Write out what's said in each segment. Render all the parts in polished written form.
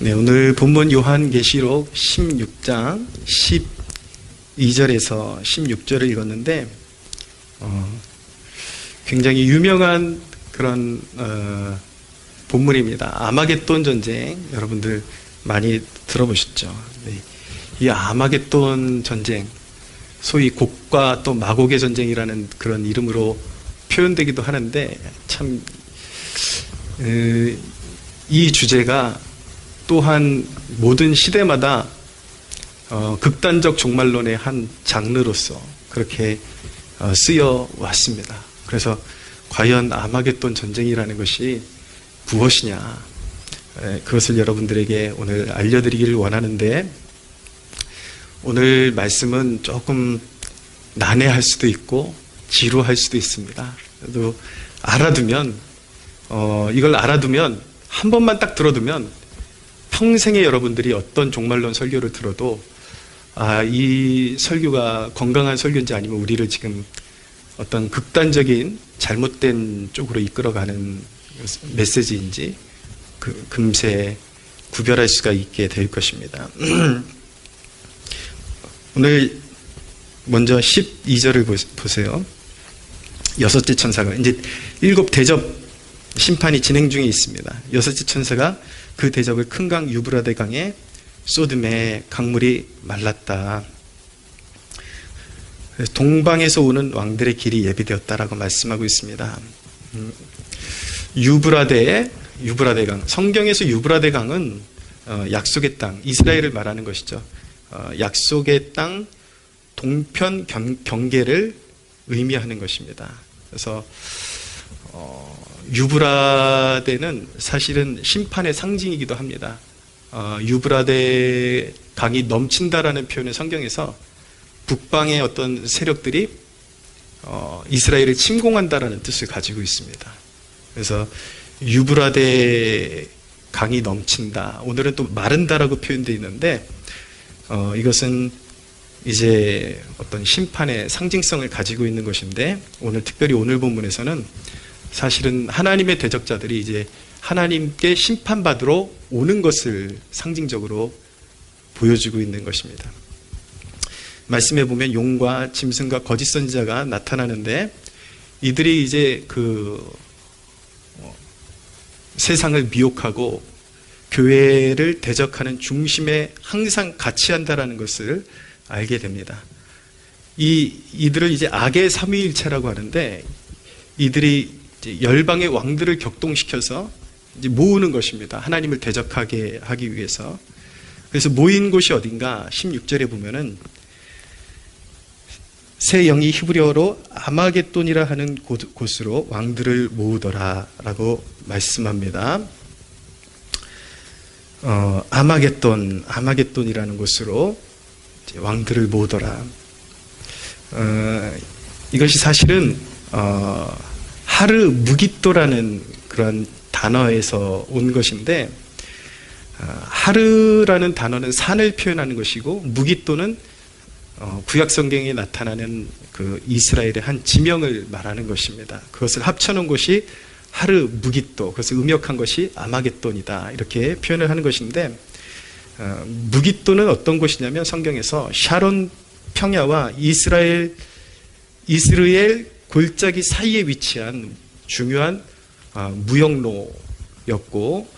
네, 오늘 본문 요한계시록 16장 12절에서 16절을 읽었는데 굉장히 유명한 그런 본문입니다. 아마겟돈 전쟁, 여러분들 많이 들어보셨죠? 네, 이 아마겟돈 전쟁, 소위 곡과 또 마곡의 전쟁이라는 그런 이름으로 표현되기도 하는데, 참 이 주제가 또한 모든 시대마다 극단적 종말론의 한 장르로서 그렇게 쓰여 왔습니다. 그래서 과연 아마겟돈 전쟁이라는 것이 무엇이냐, 그것을 여러분들에게 오늘 알려드리기를 원하는데, 오늘 말씀은 조금 난해할 수도 있고 지루할 수도 있습니다. 그래도 이걸 알아두면, 한 번만 딱 들어두면 평생에 여러분들이 어떤 종말론 설교를 들어도 이 설교가 건강한 설교인지 아니면 우리를 지금 어떤 극단적인 잘못된 쪽으로 이끌어가는 메시지인지 금세 구별할 수가 있게 될 것입니다. 오늘 먼저 12절을 보세요. 여섯째 천사가, 이제 7 대접 심판이 진행 중에 있습니다. 여섯째 천사가 그 대접을 큰 강 유브라데 강에 쏟음에 강물이 말랐다. 동방에서 오는 왕들의 길이 예비되었다라고 말씀하고 있습니다. 유브라데 강, 성경에서 유브라데 강은 약속의 땅, 이스라엘을 말하는 것이죠. 약속의 땅 동편 경계를 의미하는 것입니다. 그래서 유브라데는 사실은 심판의 상징이기도 합니다. 유브라데 강이 넘친다라는 표현을 성경에서 북방의 어떤 세력들이 이스라엘을 침공한다라는 뜻을 가지고 있습니다. 그래서 유브라데 강이 넘친다, 오늘은 또 마른다라고 표현되어 있는데 이것은 이제 어떤 심판의 상징성을 가지고 있는 것인데, 오늘 특별히 오늘 본문에서는 사실은 하나님의 대적자들이 이제 하나님께 심판받으러 오는 것을 상징적으로 보여주고 있는 것입니다. 말씀에 보면 용과 짐승과 거짓 선지자가 나타나는데, 이들이 이제 세상을 미혹하고 교회를 대적하는 중심에 항상 같이 한다라는 것을 알게 됩니다. 이들을 이제 악의 삼위일체라고 하는데, 이들이 이제 열방의 왕들을 격동시켜서 이제 모으는 것입니다. 하나님을 대적하게 하기 위해서. 그래서 모인 곳이 어딘가 16절에 보면은 새 영이 히브리어로 아마겟돈이라 하는 곳으로 왕들을 모으더라라고 말씀합니다. 아마겟돈이라는 곳으로 이제 왕들을 모으더라. 이것이 사실은 하르 무깃도라는 그런 단어에서 온 것인데, 하르라는 단어는 산을 표현하는 것이고, 무깃도는 구약 성경에 나타나는 그 이스라엘의 한 지명을 말하는 것입니다. 그것을 합쳐놓은 것이 하르 무깃도, 그것을 음역한 것이 아마겟돈이다, 이렇게 표현을 하는 것인데, 무깃도는 어떤 곳이냐면 성경에서 샤론 평야와 이스라엘 골짜기 사이에 위치한 중요한 무역로였고,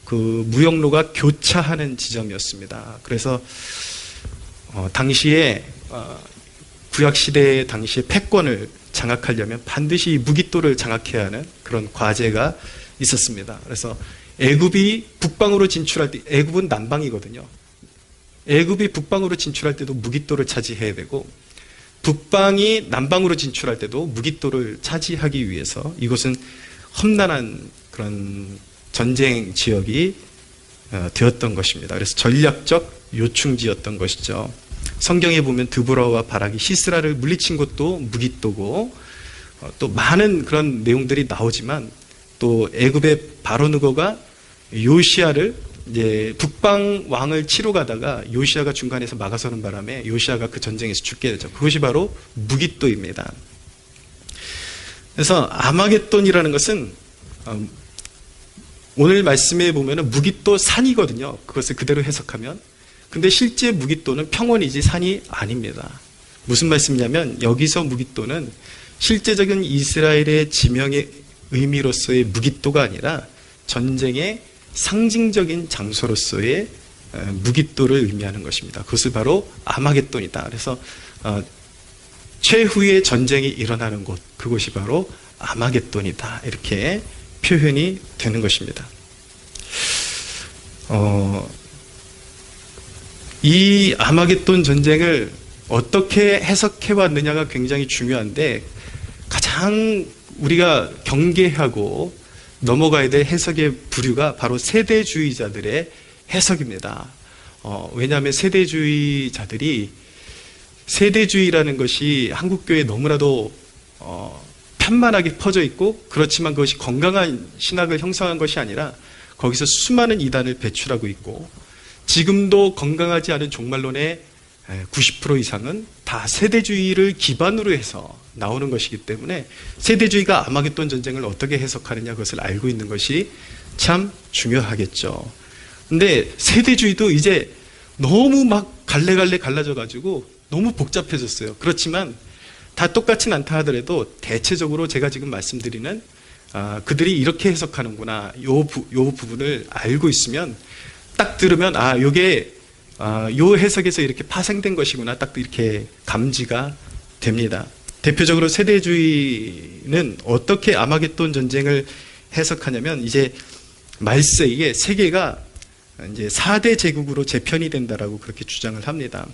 그 무역로가 교차하는 지점이었습니다. 그래서 당시에 구약시대 당시에 패권을 장악하려면 반드시 무깃도를 장악해야 하는 그런 과제가 있었습니다. 그래서 애굽이 북방으로 진출할 때, 애굽은 남방이거든요. 애굽이 북방으로 진출할 때도 무깃도를 차지해야 되고, 북방이 남방으로 진출할 때도 무깃도를 차지하기 위해서 이곳은 험난한 그런 전쟁 지역이 되었던 것입니다. 그래서 전략적 요충지였던 것이죠. 성경에 보면 드보라와 바락이 시스라를 물리친 곳도 무깃도고, 또 많은 그런 내용들이 나오지만, 또 애굽의 바로느고가 요시야를 이제 북방 왕을 치러 가다가 요시야가 중간에서 막아서는 바람에 요시야가 그 전쟁에서 죽게 되죠. 그것이 바로 무깃도입니다. 그래서 아마겟돈이라는 것은 오늘 말씀에 보면은 무깃도 산이거든요. 그것을 그대로 해석하면. 근데 실제 무깃도는 평원이지 산이 아닙니다. 무슨 말씀이냐면 여기서 무깃도는 실제적인 이스라엘의 지명의 의미로서의 무깃도가 아니라 전쟁의 상징적인 장소로서의 무깃도를 의미하는 것입니다. 그것을 바로 아마겟돈이다. 그래서 최후의 전쟁이 일어나는 곳, 그곳이 바로 아마겟돈이다. 이렇게 표현이 되는 것입니다. 이 아마겟돈 전쟁을 어떻게 해석해 왔느냐가 굉장히 중요한데 가장 우리가 경계하고 넘어가야 될 해석의 부류가 바로 세대주의자들의 해석입니다. 왜냐하면 세대주의자들이 세대주의라는 것이 한국교회에 너무나도 편만하게 퍼져 있고 그렇지만 그것이 건강한 신학을 형성한 것이 아니라 거기서 수많은 이단을 배출하고 있고 지금도 건강하지 않은 종말론의 90% 이상은 다 세대주의를 기반으로 해서 나오는 것이기 때문에 세대주의가 아마겟돈 전쟁을 어떻게 해석하느냐 그것을 알고 있는 것이 참 중요하겠죠. 근데 세대주의도 이제 너무 막 갈래갈래 갈라져 가지고 너무 복잡해졌어요. 그렇지만 다 똑같진 않다 하더라도 대체적으로 제가 지금 말씀드리는 그들이 이렇게 해석하는구나 요 부분을 알고 있으면 딱 들으면 요게 요 해석에서 이렇게 파생된 것이구나 딱 이렇게 감지가 됩니다. 대표적으로 세대주의는 어떻게 아마겟돈 전쟁을 해석하냐면 이제 말세 이게 세계가 이제 4대 제국으로 재편이 된다라고 그렇게 주장을 합니다.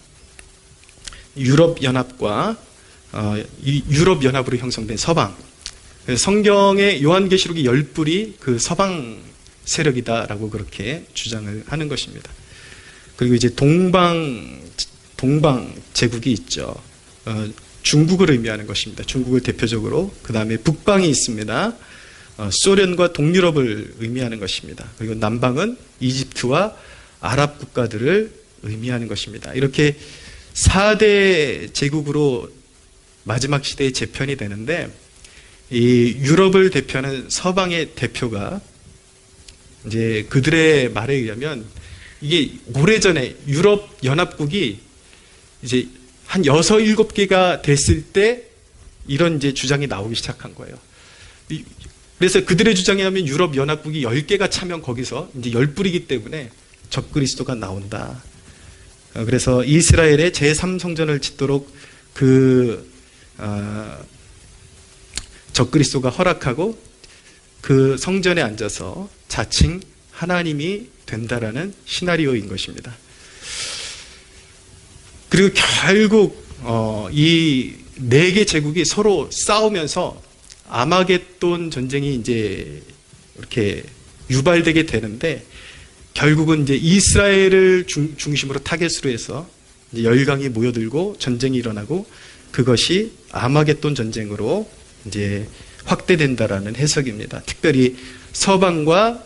유럽 연합과 유럽 연합으로 형성된 서방. 성경의 요한계시록의 10불이 그 서방 세력이다라고 그렇게 주장을 하는 것입니다. 그리고 이제 동방 제국이 있죠. 중국을 의미하는 것입니다. 중국을 대표적으로. 그 다음에 북방이 있습니다. 소련과 동유럽을 의미하는 것입니다. 그리고 남방은 이집트와 아랍 국가들을 의미하는 것입니다. 이렇게 4대 제국으로 마지막 시대에 재편이 되는데 이 유럽을 대표하는 서방의 대표가 이제 그들의 말에 의하면 이게 오래전에 유럽 연합국이 이제 한 6, 7개가 됐을 때 이런 이제 주장이 나오기 시작한 거예요. 그래서 그들의 주장에 하면 유럽 연합국이 10개가 차면 거기서 이제 10불이기 때문에 적그리스도가 나온다. 그래서 이스라엘의 제3성전을 짓도록 적그리스도가 허락하고 그 성전에 앉아서 자칭 하나님이 된다라는 시나리오인 것입니다. 그리고 결국 이 4개 제국이 서로 싸우면서 아마겟돈 전쟁이 이제 이렇게 유발되게 되는데 결국은 이제 이스라엘을 중심으로 타겟으로 해서 이제 열강이 모여들고 전쟁이 일어나고 그것이 아마겟돈 전쟁으로 이제 확대된다라는 해석입니다. 특별히 서방과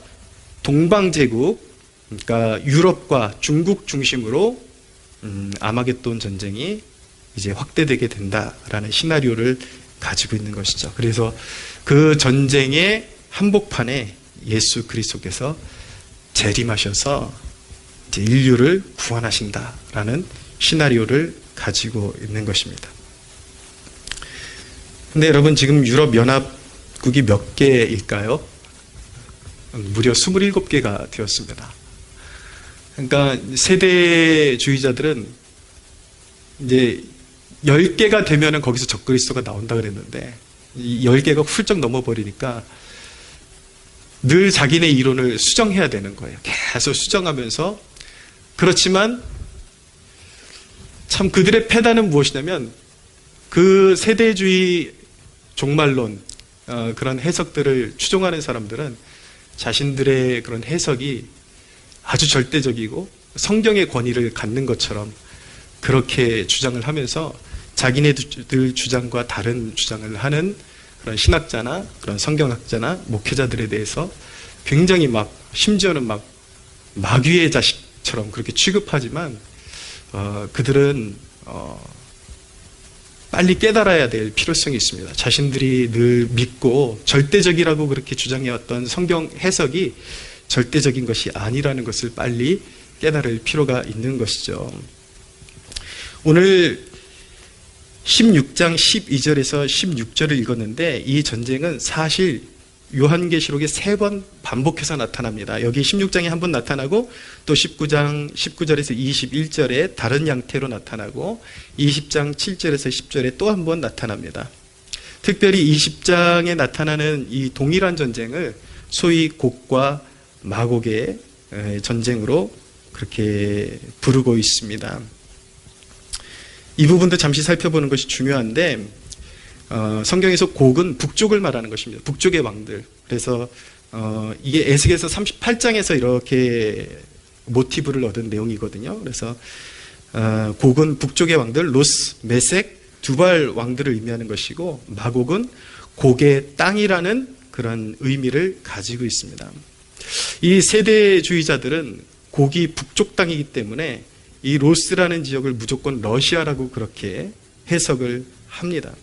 동방 제국, 그러니까 유럽과 중국 중심으로 아마겟돈 전쟁이 이제 확대되게 된다라는 시나리오를 가지고 있는 것이죠. 그래서 그 전쟁의 한복판에 예수 그리스도께서 재림하셔서 이제 인류를 구원하신다라는 시나리오를 가지고 있는 것입니다. 근데 여러분 지금 유럽 연합국이 몇 개일까요? 무려 27개가 되었습니다. 그러니까 세대주의자들은 이제 10개가 되면은 거기서 적그리스도가 나온다 그랬는데 10개가 훌쩍 넘어버리니까 늘 자기네 이론을 수정해야 되는 거예요. 계속 수정하면서. 그렇지만 참 그들의 패단은 무엇이냐면 그 세대주의 종말론 그런 해석들을 추종하는 사람들은 자신들의 그런 해석이 아주 절대적이고 성경의 권위를 갖는 것처럼 그렇게 주장을 하면서 자기네들 주장과 다른 주장을 하는 그런 신학자나 그런 성경학자나 목회자들에 대해서 굉장히 막 심지어는 막 마귀의 자식처럼 그렇게 취급하지만 그들은 빨리 깨달아야 될 필요성이 있습니다. 자신들이 늘 믿고 절대적이라고 그렇게 주장해왔던 성경 해석이 절대적인 것이 아니라는 것을 빨리 깨달을 필요가 있는 것이죠. 오늘 16장 12절에서 16절을 읽었는데 이 전쟁은 사실 요한계시록에 3번 반복해서 나타납니다. 여기 16장에 한 번 나타나고 또 19장 19절에서 21절에 다른 양태로 나타나고 20장 7절에서 10절에 또 한 번 나타납니다. 특별히 20장에 나타나는 이 동일한 전쟁을 소위 곡과 마곡의 전쟁으로 그렇게 부르고 있습니다. 이 부분도 잠시 살펴보는 것이 중요한데 성경에서 곡은 북쪽을 말하는 것입니다. 북쪽의 왕들. 그래서 이게 에스겔서 38장에서 이렇게 모티브를 얻은 내용이거든요. 그래서 곡은 북쪽의 왕들 로스, 메색, 두발 왕들을 의미하는 것이고 마곡은 곡의 땅이라는 그런 의미를 가지고 있습니다. 이 세대주의자들은 곡이 북쪽 땅이기 때문에 이 로스라는 지역을 무조건 러시아라고 그렇게 해석을 합니다.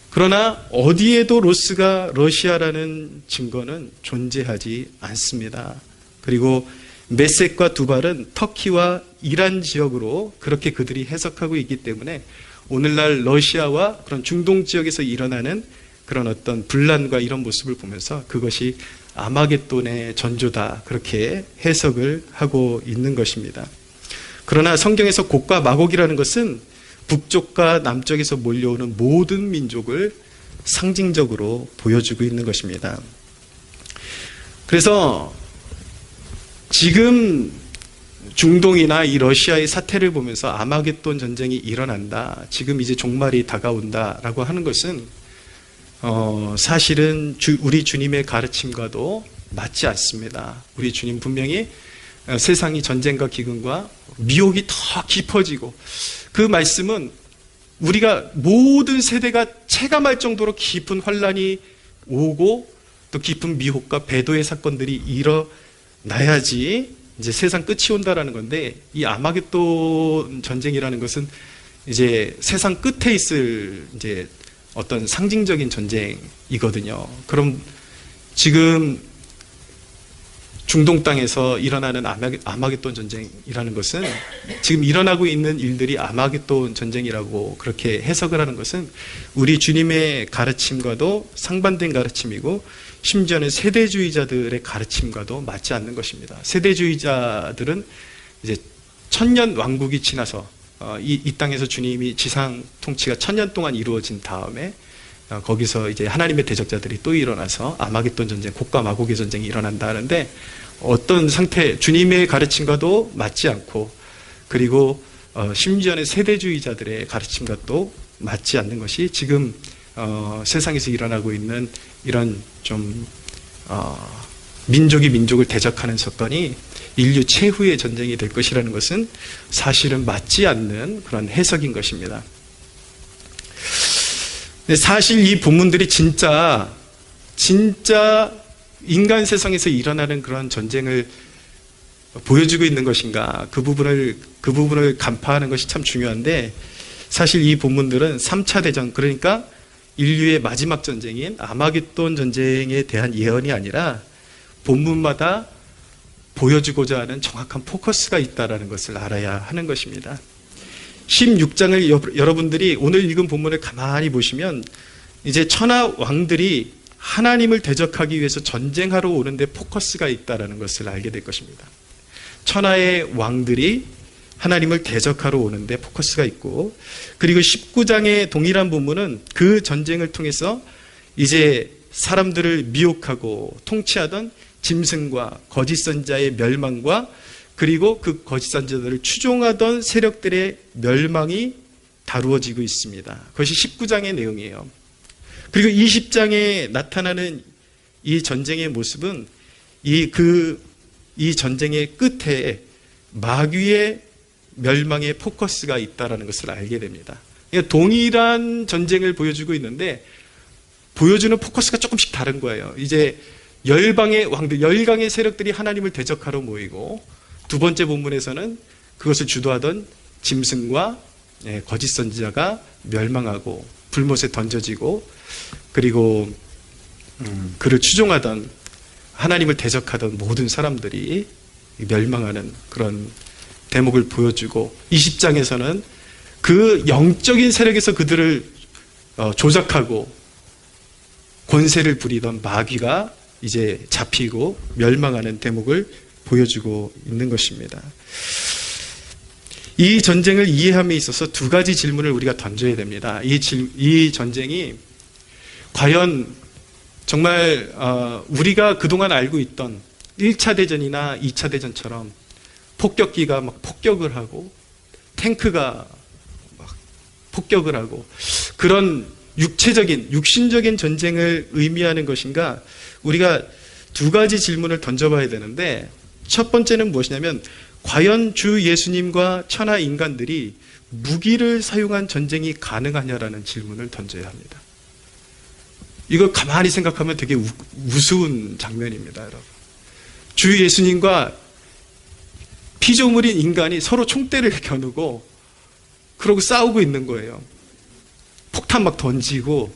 그러나 어디에도 로스가 러시아라는 증거는 존재하지 않습니다. 그리고 메섹과 두발은 터키와 이란 지역으로 그렇게 그들이 해석하고 있기 때문에 오늘날 러시아와 그런 중동 지역에서 일어나는 그런 어떤 분란과 이런 모습을 보면서 그것이 아마겟돈의 전조다 그렇게 해석을 하고 있는 것입니다. 그러나 성경에서 곡과 마곡이라는 것은 북쪽과 남쪽에서 몰려오는 모든 민족을 상징적으로 보여주고 있는 것입니다. 그래서 지금 중동이나 이 러시아의 사태를 보면서 아마겟돈 전쟁이 일어난다, 지금 이제 종말이 다가온다라고 하는 것은 사실은 우리 주님의 가르침과도 맞지 않습니다. 우리 주님 분명히 세상이 전쟁과 기근과 미혹이 더 깊어지고 그 말씀은 우리가 모든 세대가 체감할 정도로 깊은 환란이 오고 또 깊은 미혹과 배도의 사건들이 일어나야지 이제 세상 끝이 온다라는 건데, 이 아마겟돈 전쟁이라는 것은 이제 세상 끝에 있을 이제 어떤 상징적인 전쟁이거든요. 그럼 지금 중동 땅에서 일어나는 아마겟돈 전쟁이라는 것은 지금 일어나고 있는 일들이 아마겟돈 전쟁이라고 그렇게 해석을 하는 것은 우리 주님의 가르침과도 상반된 가르침이고 심지어는 세대주의자들의 가르침과도 맞지 않는 것입니다. 세대주의자들은 이제 1000년 왕국이 지나서 이 땅에서 주님이 지상 통치가 1000년 동안 이루어진 다음에 거기서 이제 하나님의 대적자들이 또 일어나서 아마겟돈 전쟁, 곡과 마곡의 전쟁이 일어난다 하는데, 어떤 상태, 주님의 가르침과도 맞지 않고 그리고 심지어는 세대주의자들의 가르침과 또 맞지 않는 것이 지금 세상에서 일어나고 있는 이런 좀 민족이 민족을 대적하는 사건이 인류 최후의 전쟁이 될 것이라는 것은 사실은 맞지 않는 그런 해석인 것입니다. 사실 이 본문들이 진짜 인간 세상에서 일어나는 그런 전쟁을 보여주고 있는 것인가, 그 부분을 간파하는 것이 참 중요한데, 사실 이 본문들은 3차 대전, 그러니까 인류의 마지막 전쟁인 아마겟돈 전쟁에 대한 예언이 아니라 본문마다 보여주고자 하는 정확한 포커스가 있다는 것을 알아야 하는 것입니다. 16장을 여러분들이 오늘 읽은 본문을 가만히 보시면 이제 천하 왕들이 하나님을 대적하기 위해서 전쟁하러 오는데 포커스가 있다는 것을 알게 될 것입니다. 천하의 왕들이 하나님을 대적하러 오는데 포커스가 있고, 그리고 19장의 동일한 본문은 그 전쟁을 통해서 이제 사람들을 미혹하고 통치하던 짐승과 거짓 선자의 멸망과 그리고 그 거짓 선자들을 추종하던 세력들의 멸망이 다루어지고 있습니다. 그것이 19장의 내용이에요. 그리고 20장에 나타나는 이 전쟁의 모습은 이 전쟁의 끝에 마귀의 멸망의 포커스가 있다는 것을 알게 됩니다. 그러니까 동일한 전쟁을 보여주고 있는데 보여주는 포커스가 조금씩 다른 거예요. 이제 열방의 왕들, 열강의 세력들이 하나님을 대적하러 모이고, 두 번째 본문에서는 그것을 주도하던 짐승과 거짓 선지자가 멸망하고 불못에 던져지고, 그리고 그를 추종하던, 하나님을 대적하던 모든 사람들이 멸망하는 그런 대목을 보여주고, 20장에서는 그 영적인 세력에서 그들을 조작하고 권세를 부리던 마귀가 이제 잡히고 멸망하는 대목을 보여주고 있는 것입니다. 이 전쟁을 이해함에 있어서 두 가지 질문을 우리가 던져야 됩니다. 이 전쟁이 과연 정말 우리가 그동안 알고 있던 1차 대전이나 2차 대전처럼 폭격기가 막 폭격을 하고 탱크가 막 폭격을 하고 그런 육신적인 전쟁을 의미하는 것인가? 우리가 두 가지 질문을 던져봐야 되는데, 첫 번째는 무엇이냐면 과연 주 예수님과 천하 인간들이 무기를 사용한 전쟁이 가능하냐라는 질문을 던져야 합니다. 이거 가만히 생각하면 되게 우스운 장면입니다, 여러분. 주 예수님과 피조물인 인간이 서로 총대를 겨누고 그러고 싸우고 있는 거예요. 폭탄 막 던지고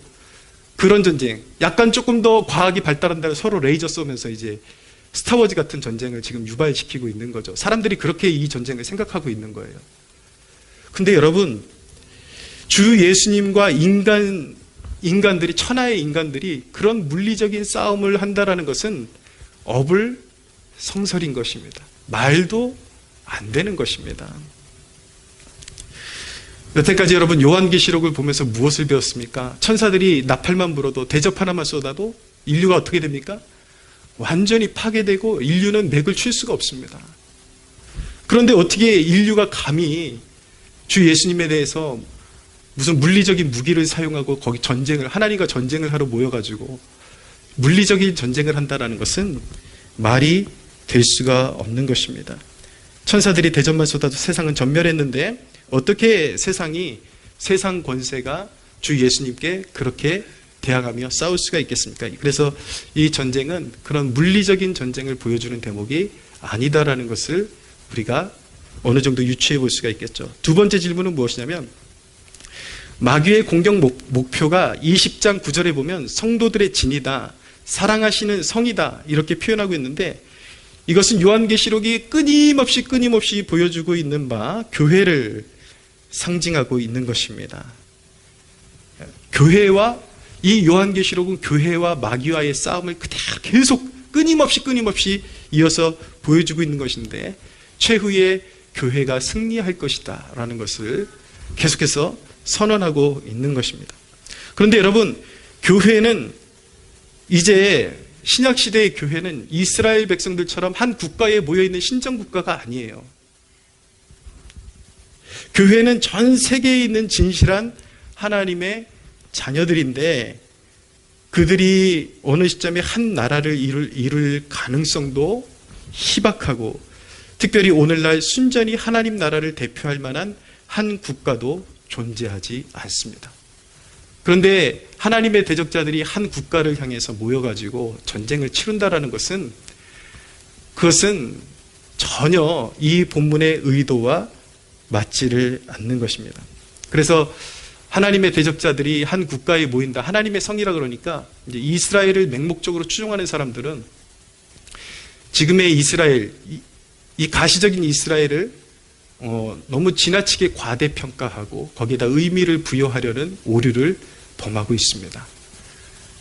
그런 전쟁. 약간 조금 더 과학이 발달한다면 서로 레이저 쏘면서 이제 스타워즈 같은 전쟁을 지금 유발시키고 있는 거죠. 사람들이 그렇게 이 전쟁을 생각하고 있는 거예요. 근데 여러분, 주 예수님과 인간들이, 천하의 인간들이 그런 물리적인 싸움을 한다라는 것은 어불성설인 것입니다. 말도 안 되는 것입니다. 여태까지 여러분 요한계시록을 보면서 무엇을 배웠습니까? 천사들이 나팔만 불어도, 대접 하나만 쏟아도 인류가 어떻게 됩니까? 완전히 파괴되고 인류는 맥을 칠 수가 없습니다. 그런데 어떻게 인류가 감히 주 예수님에 대해서 무슨 물리적인 무기를 사용하고 거기 하나님과 전쟁을 하러 모여가지고 물리적인 전쟁을 한다는 것은 말이 될 수가 없는 것입니다. 천사들이 대접만 쏟아도 세상은 전멸했는데 어떻게 세상 권세가 주 예수님께 그렇게 대항하며 싸울 수가 있겠습니까? 그래서 이 전쟁은 그런 물리적인 전쟁을 보여주는 대목이 아니다라는 것을 우리가 어느 정도 유추해 볼 수가 있겠죠. 두 번째 질문은 무엇이냐면, 마귀의 공격 목표가 20장 9절에 보면 성도들의 진이다, 사랑하시는 성이다 이렇게 표현하고 있는데, 이것은 요한계시록이 끊임없이 보여주고 있는 바 교회를 상징하고 있는 것입니다. 이 요한계시록은 교회와 마귀와의 싸움을 그대로 계속 끊임없이 이어서 보여주고 있는 것인데, 최후에 교회가 승리할 것이다 라는 것을 계속해서 선언하고 있는 것입니다. 그런데 여러분, 교회는 이제 신약시대의 교회는 이스라엘 백성들처럼 한 국가에 모여있는 신정국가가 아니에요. 교회는 전 세계에 있는 진실한 하나님의 자녀들인데, 그들이 어느 시점에 한 나라를 이룰 가능성도 희박하고, 특별히 오늘날 순전히 하나님 나라를 대표할 만한 한 국가도 존재하지 않습니다. 그런데 하나님의 대적자들이 한 국가를 향해서 모여가지고 전쟁을 치른다라는 것은, 그것은 전혀 이 본문의 의도와 맞지를 않는 것입니다. 그래서 하나님의 대적자들이 한 국가에 모인다, 하나님의 성이라 그러니까 이제 이스라엘을 맹목적으로 추종하는 사람들은 지금의 이스라엘, 이 가시적인 이스라엘을 너무 지나치게 과대평가하고 거기에다 의미를 부여하려는 오류를 범하고 있습니다.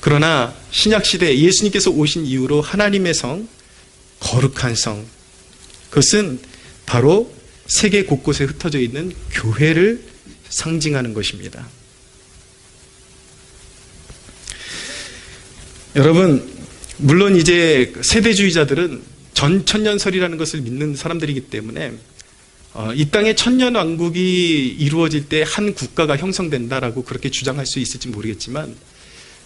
그러나 신약시대 예수님께서 오신 이후로 하나님의 성, 거룩한 성, 그것은 바로 세계 곳곳에 흩어져 있는 교회를 상징하는 것입니다. 여러분, 물론 이제 세대주의자들은 전천년설이라는 것을 믿는 사람들이기 때문에 이 땅에 천년왕국이 이루어질 때 한 국가가 형성된다라고 그렇게 주장할 수 있을지 모르겠지만,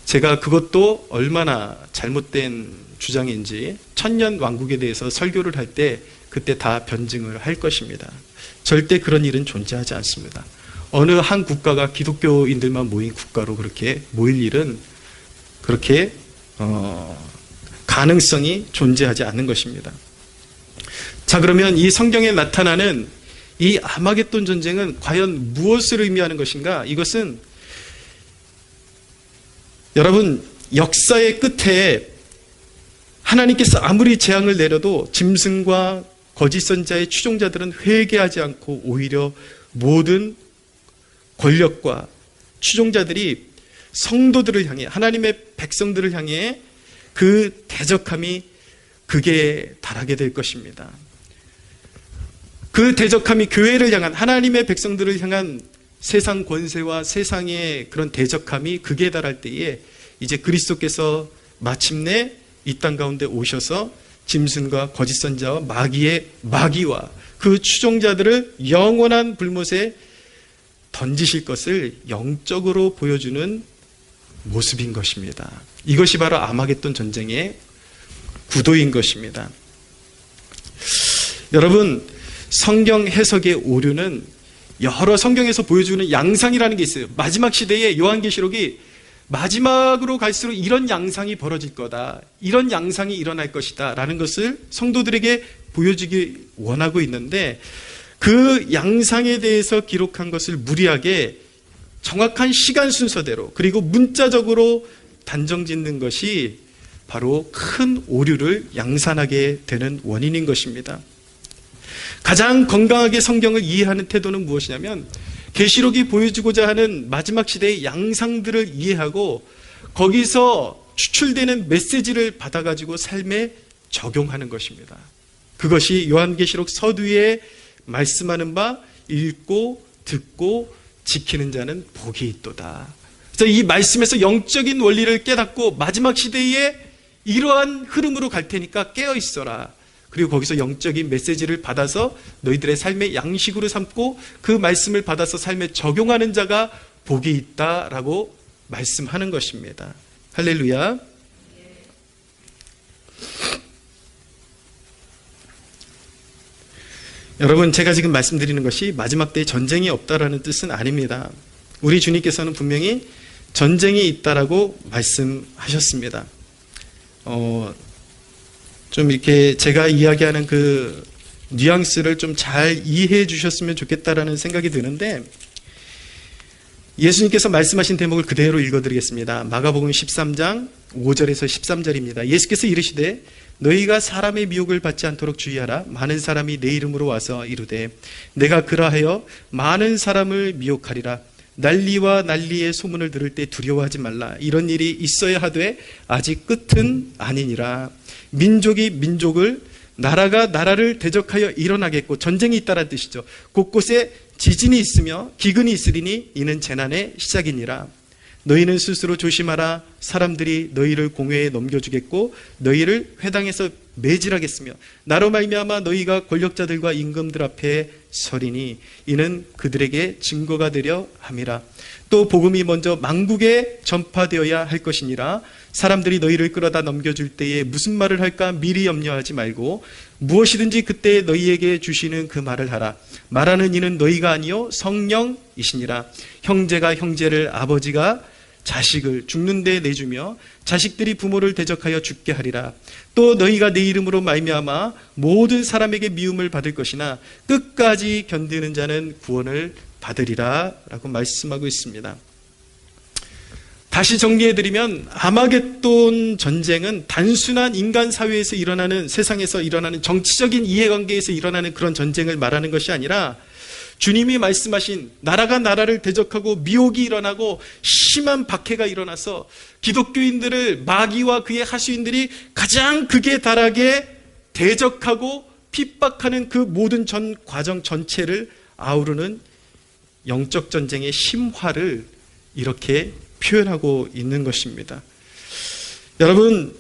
제가 그것도 얼마나 잘못된 주장인지 천년왕국에 대해서 설교를 할 때 그때 다 변증을 할 것입니다. 절대 그런 일은 존재하지 않습니다. 어느 한 국가가 기독교인들만 모인 국가로 그렇게 모일 일은 그렇게 가능성이 존재하지 않는 것입니다. 자, 그러면 이 성경에 나타나는 이 아마겟돈 전쟁은 과연 무엇을 의미하는 것인가? 이것은 여러분, 역사의 끝에 하나님께서 아무리 재앙을 내려도 짐승과 거짓 선자의 추종자들은 회개하지 않고 오히려 모든 권력과 추종자들이 성도들을 향해, 하나님의 백성들을 향해 그 대적함이 극에 달하게 될 것입니다. 그 대적함이 교회를 향한, 하나님의 백성들을 향한 세상 권세와 세상의 그런 대적함이 극에 달할 때에 이제 그리스도께서 마침내 이 땅 가운데 오셔서 짐승과 거짓 선자와 마귀와 그 추종자들을 영원한 불못에 던지실 것을 영적으로 보여주는 모습인 것입니다. 이것이 바로 아마겟돈 전쟁의 구도인 것입니다. 여러분, 성경 해석의 오류는 여러 성경에서 보여주는 양상이라는 게 있어요. 마지막 시대에 요한계시록이 마지막으로 갈수록 이런 양상이 벌어질 거다, 이런 양상이 일어날 것이다 라는 것을 성도들에게 보여주기 원하고 있는데, 그 양상에 대해서 기록한 것을 무리하게 정확한 시간 순서대로 그리고 문자적으로 단정 짓는 것이 바로 큰 오류를 양산하게 되는 원인인 것입니다. 가장 건강하게 성경을 이해하는 태도는 무엇이냐면, 계시록이 보여주고자 하는 마지막 시대의 양상들을 이해하고 거기서 추출되는 메시지를 받아가지고 삶에 적용하는 것입니다. 그것이 요한계시록 서두에 말씀하는 바 읽고 듣고 지키는 자는 복이 있도다. 그래서 이 말씀에서 영적인 원리를 깨닫고 마지막 시대에 이러한 흐름으로 갈 테니까 깨어 있어라. 그리고 거기서 영적인 메시지를 받아서 너희들의 삶의 양식으로 삼고 그 말씀을 받아서 삶에 적용하는 자가 복이 있다라고 말씀하는 것입니다. 할렐루야. 여러분, 제가 지금 말씀드리는 것이 마지막 때에 전쟁이 없다라는 뜻은 아닙니다. 우리 주님께서는 분명히 전쟁이 있다라고 말씀하셨습니다. 좀 이렇게 제가 이야기하는 그 뉘앙스를 좀 잘 이해해 주셨으면 좋겠다라는 생각이 드는데, 예수님께서 말씀하신 대목을 그대로 읽어드리겠습니다. 마가복음 13장 5절에서 13절입니다. 예수께서 이르시되 너희가 사람의 미혹을 받지 않도록 주의하라. 많은 사람이 내 이름으로 와서 이르되 내가 그라하여 많은 사람을 미혹하리라. 난리와 난리의 소문을 들을 때 두려워하지 말라. 이런 일이 있어야 하되 아직 끝은 아니니라. 민족이 민족을, 나라가 나라를 대적하여 일어나겠고, 전쟁이 있다는 뜻이죠. 곳곳에 지진이 있으며 기근이 있으리니 이는 재난의 시작이니라. 너희는 스스로 조심하라. 사람들이 너희를 공회에 넘겨주겠고 너희를 회당에서 매질하겠으며 나로 말미암아 너희가 권력자들과 임금들 앞에 서리니 이는 그들에게 증거가 되려 함이라. 또 복음이 먼저 만국에 전파되어야 할 것이니라. 사람들이 너희를 끌어다 넘겨줄 때에 무슨 말을 할까 미리 염려하지 말고 무엇이든지 그때 너희에게 주시는 그 말을 하라. 말하는 이는 너희가 아니요 성령이시니라. 형제가 형제를, 아버지가 자식을 죽는 데 내주며 자식들이 부모를 대적하여 죽게 하리라. 또 너희가 내 이름으로 말미암아 모든 사람에게 미움을 받을 것이나 끝까지 견디는 자는 구원을 받으리라 라고 말씀하고 있습니다. 다시 정리해드리면 아마겟돈 전쟁은 단순한 인간 사회에서 일어나는, 세상에서 일어나는 정치적인 이해관계에서 일어나는 그런 전쟁을 말하는 것이 아니라 주님이 말씀하신 나라가 나라를 대적하고 미혹이 일어나고 심한 박해가 일어나서 기독교인들을 마귀와 그의 하수인들이 가장 극에 달하게 대적하고 핍박하는 그 모든 전 과정 전체를 아우르는 영적 전쟁의 심화를 이렇게 표현하고 있는 것입니다. 여러분,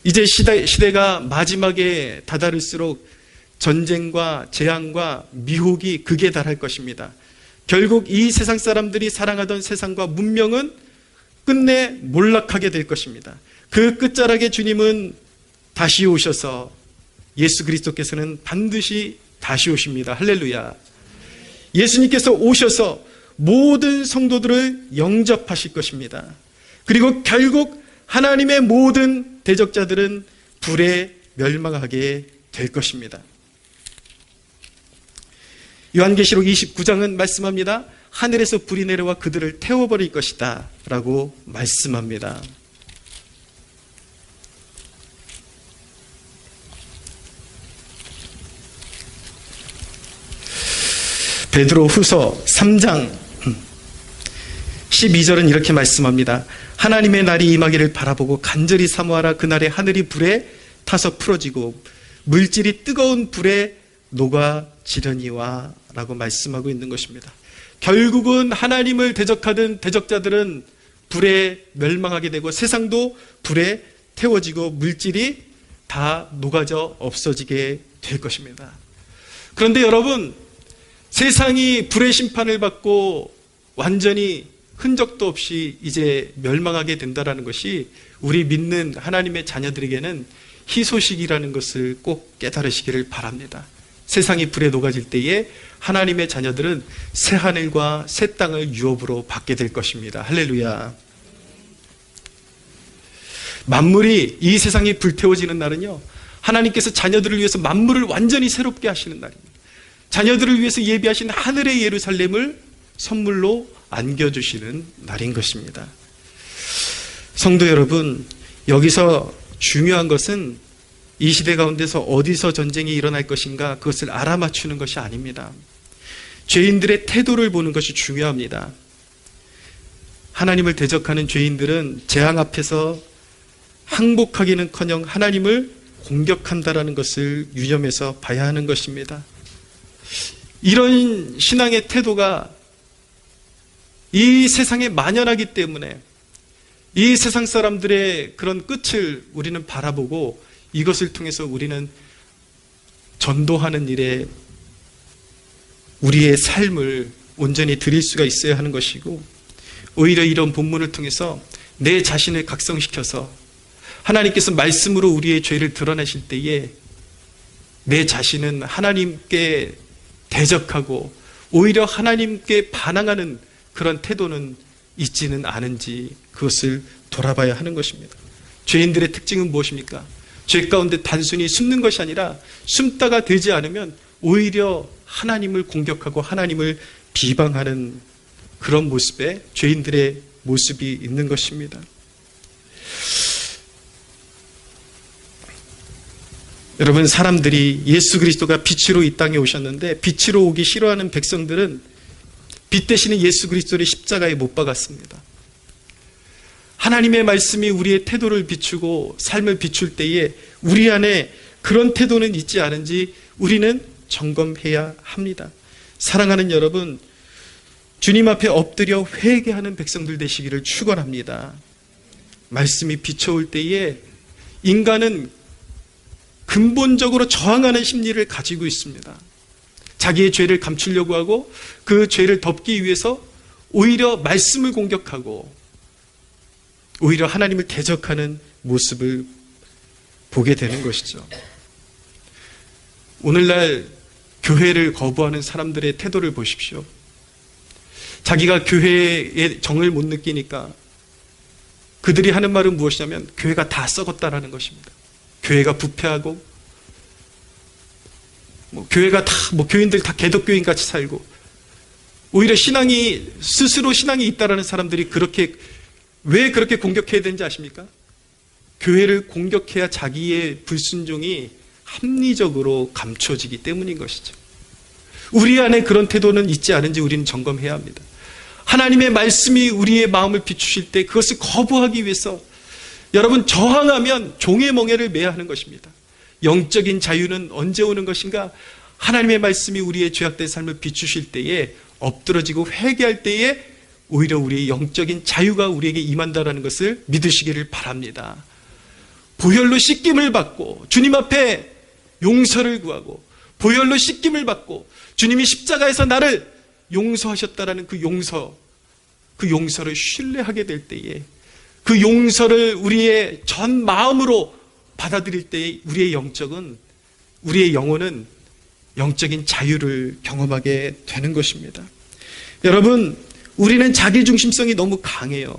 이제 시대가 마지막에 다다를수록 전쟁과 재앙과 미혹이 극에 달할 것입니다. 결국 이 세상 사람들이 사랑하던 세상과 문명은 끝내 몰락하게 될 것입니다. 그 끝자락에 주님은 다시 오셔서, 예수 그리스도께서는 반드시 다시 오십니다. 할렐루야. 예수님께서 오셔서 모든 성도들을 영접하실 것입니다. 그리고 결국 하나님의 모든 대적자들은 불에 멸망하게 될 것입니다. 요한계시록 29장은 말씀합니다. 하늘에서 불이 내려와 그들을 태워버릴 것이다 라고 말씀합니다. 베드로 후서 3장 12절은 이렇게 말씀합니다. 하나님의 날이 임하기를 바라보고 간절히 사모하라. 그날에 하늘이 불에 타서 풀어지고 물질이 뜨거운 불에 녹아지려니와 라고 말씀하고 있는 것입니다. 결국은 하나님을 대적하던 대적자들은 불에 멸망하게 되고 세상도 불에 태워지고 물질이 다 녹아져 없어지게 될 것입니다. 그런데 여러분, 세상이 불의 심판을 받고 완전히 흔적도 없이 이제 멸망하게 된다는 것이 우리 믿는 하나님의 자녀들에게는 희소식이라는 것을 꼭 깨달으시기를 바랍니다. 세상이 불에 녹아질 때에 하나님의 자녀들은 새 하늘과 새 땅을 유업으로 받게 될 것입니다. 할렐루야. 만물이, 이 세상이 불태워지는 날은요, 하나님께서 자녀들을 위해서 만물을 완전히 새롭게 하시는 날입니다. 자녀들을 위해서 예비하신 하늘의 예루살렘을 선물로 안겨주시는 날인 것입니다. 성도 여러분, 여기서 중요한 것은 이 시대 가운데서 어디서 전쟁이 일어날 것인가 그것을 알아맞추는 것이 아닙니다. 죄인들의 태도를 보는 것이 중요합니다. 하나님을 대적하는 죄인들은 재앙 앞에서 항복하기는커녕 하나님을 공격한다라는 것을 유념해서 봐야 하는 것입니다. 이런 신앙의 태도가 이 세상에 만연하기 때문에 이 세상 사람들의 그런 끝을 우리는 바라보고 이것을 통해서 우리는 전도하는 일에 우리의 삶을 온전히 드릴 수가 있어야 하는 것이고, 오히려 이런 본문을 통해서 내 자신을 각성시켜서 하나님께서 말씀으로 우리의 죄를 드러내실 때에 내 자신은 하나님께 대적하고 오히려 하나님께 반항하는 그런 태도는 있지는 않은지 그것을 돌아봐야 하는 것입니다. 죄인들의 특징은 무엇입니까? 죄 가운데 단순히 숨는 것이 아니라 숨다가 되지 않으면 오히려 하나님을 공격하고 하나님을 비방하는 그런 모습에 죄인들의 모습이 있는 것입니다. 여러분, 사람들이 예수 그리스도가 빛으로 이 땅에 오셨는데 빛으로 오기 싫어하는 백성들은 빛 대신에 예수 그리스도를 십자가에 못 박았습니다. 하나님의 말씀이 우리의 태도를 비추고 삶을 비출 때에 우리 안에 그런 태도는 있지 않은지 우리는 점검해야 합니다. 사랑하는 여러분, 주님 앞에 엎드려 회개하는 백성들 되시기를 축원합니다. 말씀이 비춰올 때에 인간은 근본적으로 저항하는 심리를 가지고 있습니다. 자기의 죄를 감추려고 하고 그 죄를 덮기 위해서 오히려 말씀을 공격하고 오히려 하나님을 대적하는 모습을 보게 되는 것이죠. 오늘날 교회를 거부하는 사람들의 태도를 보십시오. 자기가 교회의 정을 못 느끼니까 그들이 하는 말은 무엇이냐면 교회가 다 썩었다라는 것입니다. 교회가 부패하고 교회가 다 교인들 다 개독교인 같이 살고 오히려 스스로 신앙이 있다라는 사람들이 왜 그렇게 공격해야 되는지 아십니까? 교회를 공격해야 자기의 불순종이 합리적으로 감춰지기 때문인 것이죠. 우리 안에 그런 태도는 있지 않은지 우리는 점검해야 합니다. 하나님의 말씀이 우리의 마음을 비추실 때 그것을 거부하기 위해서 여러분, 저항하면 종의 멍에를 매야 하는 것입니다. 영적인 자유는 언제 오는 것인가? 하나님의 말씀이 우리의 죄악된 삶을 비추실 때에 엎드러지고 회개할 때에 오히려 우리의 영적인 자유가 우리에게 임한다는 것을 믿으시기를 바랍니다. 보혈로 씻김을 받고 주님 앞에 용서를 구하고 보혈로 씻김을 받고 주님이 십자가에서 나를 용서하셨다라는 그 용서를 신뢰하게 될 때에 그 용서를 우리의 전 마음으로 받아들일 때에 우리의 영혼은 영적인 자유를 경험하게 되는 것입니다. 여러분, 우리는 자기중심성이 너무 강해요.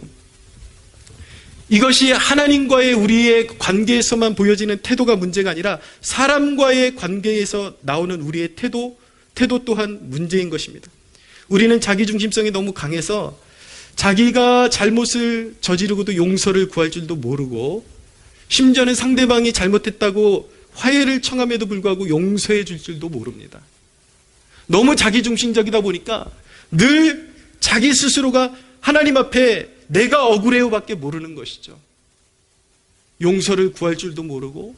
이것이 하나님과의 우리의 관계에서만 보여지는 태도가 문제가 아니라 사람과의 관계에서 나오는 우리의 태도, 태도 또한 문제인 것입니다. 우리는 자기중심성이 너무 강해서 자기가 잘못을 저지르고도 용서를 구할 줄도 모르고, 심지어는 상대방이 잘못했다고 화해를 청함에도 불구하고 용서해 줄 줄도 모릅니다. 너무 자기중심적이다 보니까 늘 자기 스스로가 하나님 앞에 내가 억울해요 밖에 모르는 것이죠. 용서를 구할 줄도 모르고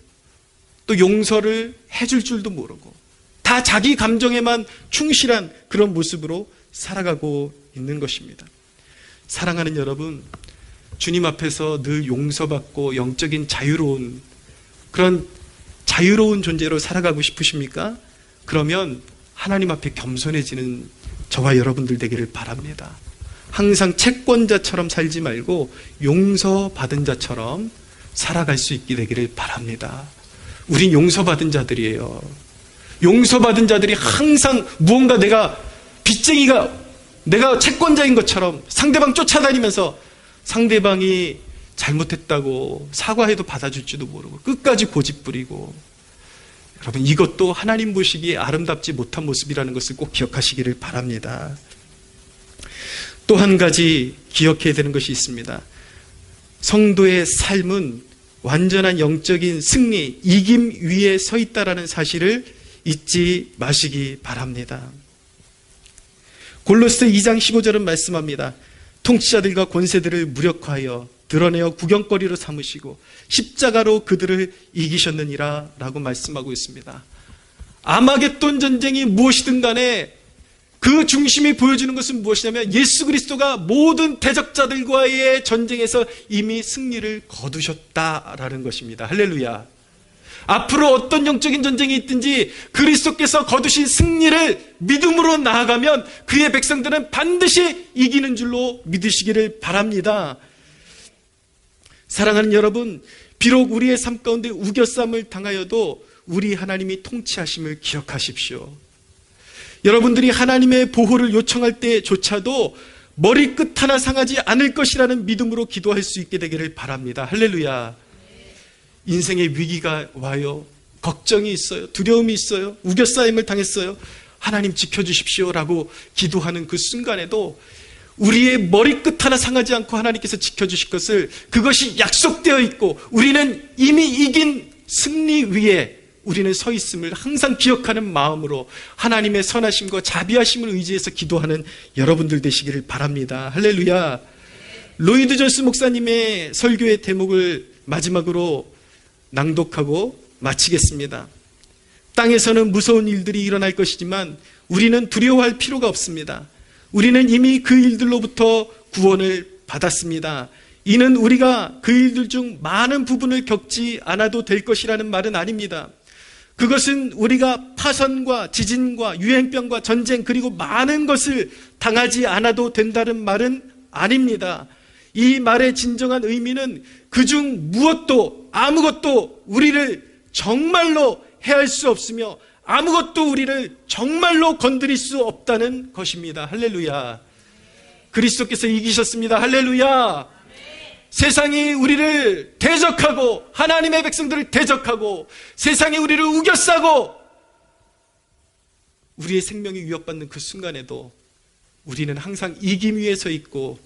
또 용서를 해줄 줄도 모르고 다 자기 감정에만 충실한 그런 모습으로 살아가고 있는 것입니다. 사랑하는 여러분, 주님 앞에서 늘 용서받고 영적인 자유로운 그런 자유로운 존재로 살아가고 싶으십니까? 그러면 하나님 앞에 겸손해지는 저와 여러분들 되기를 바랍니다. 항상 채권자처럼 살지 말고 용서받은 자처럼 살아갈 수 있게 되기를 바랍니다. 우린 용서받은 자들이에요. 용서받은 자들이 항상 무언가 내가 채권자인 것처럼 상대방 쫓아다니면서 상대방이 잘못했다고 사과해도 받아줄지도 모르고 끝까지 고집부리고, 여러분 이것도 하나님 보시기에 아름답지 못한 모습이라는 것을 꼭 기억하시기를 바랍니다. 또 한 가지 기억해야 되는 것이 있습니다. 성도의 삶은 완전한 영적인 승리, 이김 위에 서 있다라는 사실을 잊지 마시기 바랍니다. 골로새 2장 15절은 말씀합니다. 통치자들과 권세들을 무력화하여 드러내어 구경거리로 삼으시고 십자가로 그들을 이기셨느니라 라고 말씀하고 있습니다. 아마겟돈 전쟁이 무엇이든 간에 그 중심이 보여주는 것은 무엇이냐면 예수 그리스도가 모든 대적자들과의 전쟁에서 이미 승리를 거두셨다라는 것입니다. 할렐루야. 앞으로 어떤 영적인 전쟁이 있든지 그리스도께서 거두신 승리를 믿음으로 나아가면 그의 백성들은 반드시 이기는 줄로 믿으시기를 바랍니다. 사랑하는 여러분, 비록 우리의 삶 가운데 우겨쌈을 당하여도 우리 하나님이 통치하심을 기억하십시오. 여러분들이 하나님의 보호를 요청할 때조차도 머리끝 하나 상하지 않을 것이라는 믿음으로 기도할 수 있게 되기를 바랍니다. 할렐루야. 인생의 위기가 와요. 걱정이 있어요. 두려움이 있어요. 우겨싸임을 당했어요. 하나님 지켜주십시오 라고 기도하는 그 순간에도 우리의 머리끝 하나 상하지 않고 하나님께서 지켜주실 것을, 그것이 약속되어 있고 우리는 이미 이긴 승리 위에 우리는 서 있음을 항상 기억하는 마음으로 하나님의 선하심과 자비하심을 의지해서 기도하는 여러분들 되시기를 바랍니다. 할렐루야. 로이드 존스 목사님의 설교의 대목을 마지막으로 낭독하고 마치겠습니다. 땅에서는 무서운 일들이 일어날 것이지만 우리는 두려워할 필요가 없습니다. 우리는 이미 그 일들로부터 구원을 받았습니다. 이는 우리가 그 일들 중 많은 부분을 겪지 않아도 될 것이라는 말은 아닙니다. 그것은 우리가 파선과 지진과 유행병과 전쟁 그리고 많은 것을 당하지 않아도 된다는 말은 아닙니다. 이 말의 진정한 의미는 그중 무엇도 아무것도 우리를 정말로 해할 수 없으며 아무것도 우리를 정말로 건드릴 수 없다는 것입니다. 할렐루야. 그리스도께서 이기셨습니다. 할렐루야. 세상이 우리를 대적하고 하나님의 백성들을 대적하고 세상이 우리를 우겨싸고 우리의 생명이 위협받는 그 순간에도 우리는 항상 이김 위에 서 있고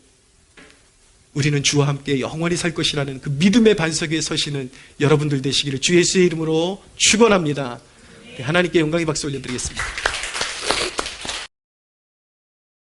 우리는 주와 함께 영원히 살 것이라는 그 믿음의 반석 위에 서시는 여러분들 되시기를 주 예수의 이름으로 축원합니다. 하나님께 영광의 박수 올려드리겠습니다.